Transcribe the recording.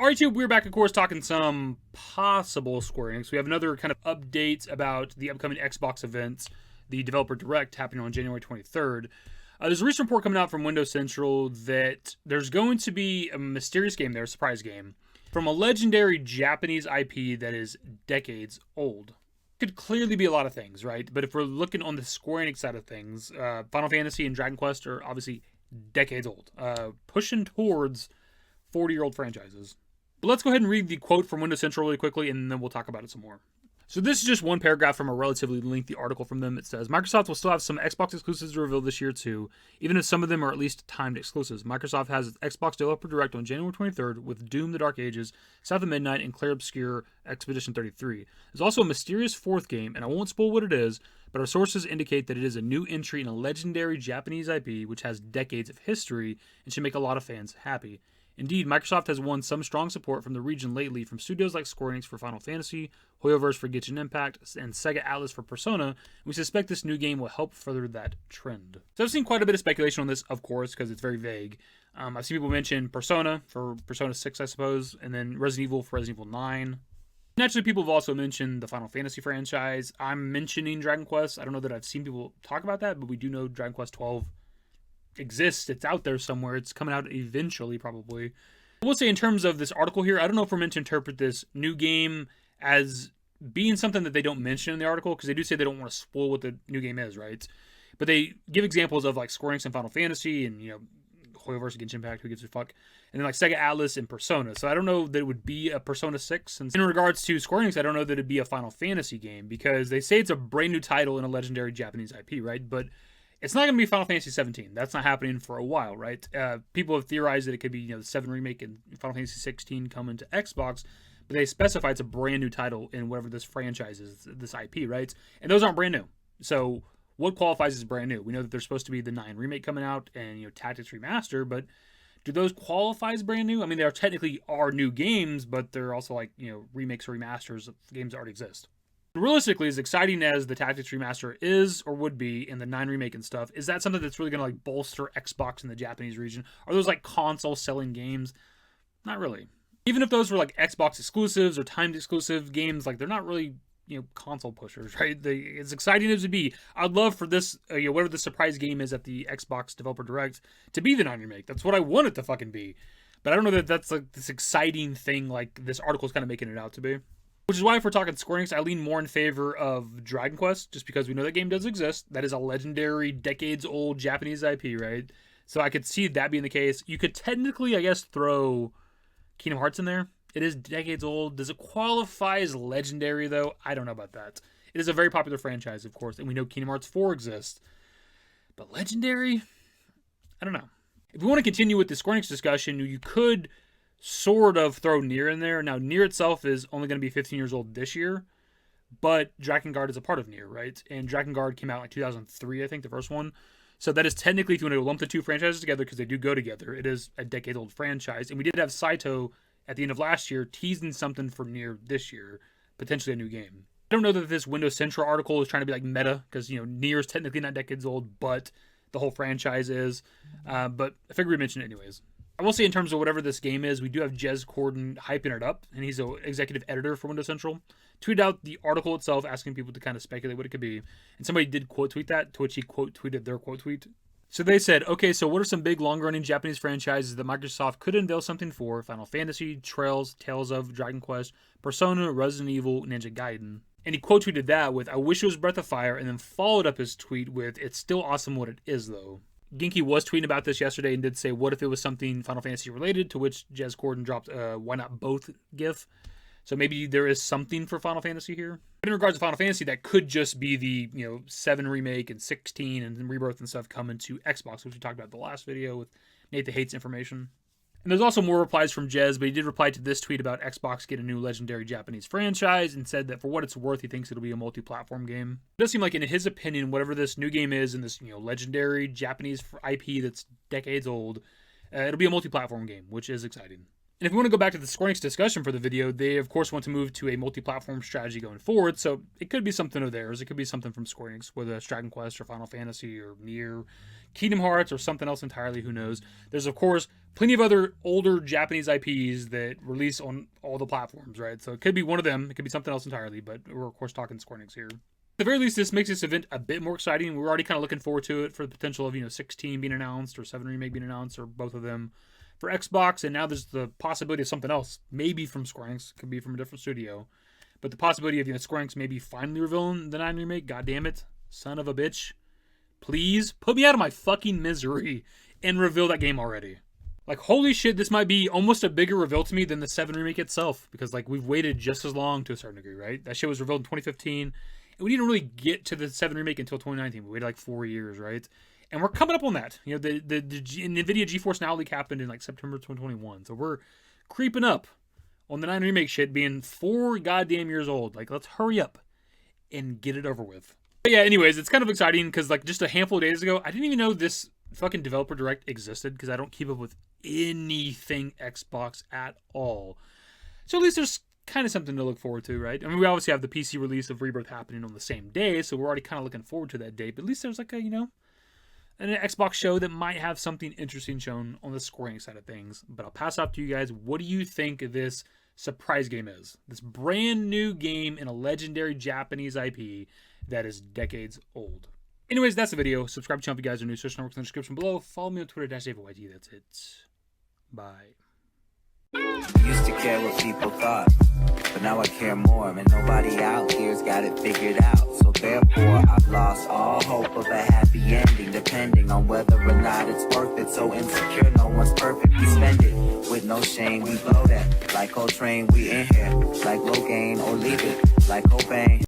Alright, YouTube, we're back, of course, talking some possible Square Enix. We have another kind of update about the upcoming Xbox events, the Developer Direct happening on January 23rd. There's a recent report coming out from Windows Central that there's going to be a mysterious game there, a surprise game, from a legendary Japanese IP that is decades old. Could clearly be a lot of things, right? But if we're looking on the Square Enix side of things, Final Fantasy and Dragon Quest are obviously decades old, pushing towards 40-year-old franchises. But let's go ahead and read the quote from Windows Central really quickly, and then we'll talk about it some more. So this is just one paragraph from a relatively lengthy article from them. It says, Microsoft will still have some Xbox exclusives to reveal this year too, even if some of them are at least timed exclusives. Microsoft has its Xbox Developer Direct on January 23rd with Doom: The Dark Ages, South of Midnight, and Clair Obscur Expedition 33. There's also a mysterious fourth game, and I won't spoil what it is, but our sources indicate that it is a new entry in a legendary Japanese IP which has decades of history and should make a lot of fans happy. Indeed, Microsoft has won some strong support from the region lately from studios like Square Enix for Final Fantasy, Hoyoverse for Genshin Impact, and Sega Atlas for Persona, and we suspect this new game will help further that trend. So I've seen quite a bit of speculation on this, of course, because it's very vague. I've seen people mention Persona for Persona 6, I suppose, and then Resident Evil for Resident Evil 9. Naturally, people have also mentioned the Final Fantasy franchise. I'm mentioning Dragon Quest. I don't know that I've seen people talk about that, but we do know Dragon Quest 12 exists. It's out there somewhere. It's coming out eventually, probably. I will say, in terms of this article here, I don't know if we're meant to interpret this new game as being something that they don't mention in the article, because they do say they don't want to spoil what the new game is, right? But they give examples of like Square Enix and Final Fantasy, and Hoyoverse, Genshin Impact, who gives a fuck, and then like Sega Atlas and Persona. So I don't know that it would be a Persona 6. And in regards to Square Enix, I don't know that it'd be a Final Fantasy game, because they say it's a brand new title in a legendary Japanese IP, right? But it's not going to be Final Fantasy 17. That's not happening for a while, right? People have theorized that it could be, the 7 Remake and Final Fantasy 16 coming to Xbox, but they specify it's a brand new title in whatever this franchise is, this IP, right? And those aren't brand new. So what qualifies as brand new? We know that there's supposed to be the 9 Remake coming out and, Tactics Remaster, but do those qualify as brand new? I mean, they technically are new games, but they're also like, remakes or remasters of games that already exist. Realistically, as exciting as the Tactics Remaster is or would be in the 9 Remake and stuff, is that something that's really going to like bolster Xbox in the Japanese region? Are those like console selling games? Not really. Even if those were like Xbox exclusives or timed exclusive games, like they're not really, console pushers, right? As exciting as it would be, I'd love for this, whatever the surprise game is at the Xbox Developer Direct to be the 9 Remake. That's what I want it to fucking be. But I don't know that that's like this exciting thing like this article is kind of making it out to be. Which is why, if we're talking Square Enix, I lean more in favor of Dragon Quest, just because we know that game does exist. That is a legendary, decades-old Japanese IP, right? So I could see that being the case. You could technically, I guess, throw Kingdom Hearts in there. It is decades old. Does it qualify as legendary, though? I don't know about that. It is a very popular franchise, of course, and we know Kingdom Hearts 4 exists. But legendary? I don't know. If we want to continue with the Square Enix discussion, you could sort of throw NieR in there. Now, NieR itself is only going to be 15 years old this year, but Drakengard is a part of NieR, right? And Drakengard came out in like 2003, I think, the first one. So that is technically, if you want to lump the two franchises together, because they do go together, it is a decade-old franchise. And we did have Saito at the end of last year teasing something for NieR this year, potentially a new game. I don't know that this Windows Central article is trying to be like meta, because, NieR is technically not decades old, but the whole franchise is. But I figured we'd mention it anyways. I will say, in terms of whatever this game is, we do have Jez Cordon hyping it up, and he's an executive editor for Windows Central. Tweeted out the article itself, asking people to kind of speculate what it could be. And somebody did quote tweet that, to which he quote tweeted their quote tweet. So they said, okay, so what are some big long-running Japanese franchises that Microsoft could unveil something for? Final Fantasy, Trails, Tales of, Dragon Quest, Persona, Resident Evil, Ninja Gaiden. And he quote tweeted that with, I wish it was Breath of Fire, and then followed up his tweet with, it's still awesome what it is, though. Genki was tweeting about this yesterday and did say, what if it was something Final Fantasy related, to which Jez Cordon dropped why not both gif. So maybe there is something for Final Fantasy here. But in regards to Final Fantasy, that could just be the 7 Remake and 16 and Rebirth and stuff coming to Xbox, which we talked about in the last video with Nate the Hates information. And there's also more replies from Jez, but he did reply to this tweet about Xbox getting a new legendary Japanese franchise and said that for what it's worth, he thinks it'll be a multi-platform game. It does seem like, in his opinion, whatever this new game is in this legendary Japanese IP that's decades old, it'll be a multi-platform game, which is exciting. And if we want to go back to the Square Enix discussion for the video, they of course want to move to a multi-platform strategy going forward. So it could be something of theirs. It could be something from Square Enix, whether it's Dragon Quest or Final Fantasy or NieR, Kingdom Hearts, or something else entirely. Who knows? There's of course plenty of other older Japanese IPs that release on all the platforms, right? So it could be one of them. It could be something else entirely. But we're of course talking Square Enix here. At the very least, this makes this event a bit more exciting. We're already kind of looking forward to it for the potential of 16 being announced or 7 Remake being announced or both of them for Xbox, and now there's the possibility of something else, maybe from Square Enix, could be from a different studio, but the possibility of Square Enix maybe finally revealing the 9 Remake. God damn it, son of a bitch, please put me out of my fucking misery and reveal that game already. Like, holy shit, this might be almost a bigger reveal to me than the 7 Remake itself, because like we've waited just as long to a certain degree, right? That shit was revealed in 2015, and we didn't really get to the 7 Remake until 2019. We waited like 4 years, right? And we're coming up on that. The NVIDIA GeForce Now leak happened in like September 2021. So we're creeping up on the 9 Remake shit being 4 goddamn years old. Like, let's hurry up and get it over with. But yeah, anyways, it's kind of exciting because like just a handful of days ago, I didn't even know this fucking developer direct existed because I don't keep up with anything Xbox at all. So at least there's kind of something to look forward to, right? I mean, we obviously have the PC release of Rebirth happening on the same day, so we're already kind of looking forward to that date. But at least there's like a, an Xbox show that might have something interesting shown on the Square Enix side of things. But I'll pass off to you guys. What do you think this surprise game is? This brand new game in a legendary Japanese IP that is decades old. Anyways, that's the video. Subscribe to the channel if you guys are new. Social networks in the description below. Follow me on Twitter, @DaveYT. That's it. Bye. Used to care what people thought, but now I care more. And nobody out here's got it figured out. So therefore, I've lost all hope of a happy ending, depending on whether or not it's worth it. So insecure, no one's perfect. We spend it with no shame. We blow that like Coltrane. We in here like Logain or leave it like Cobain.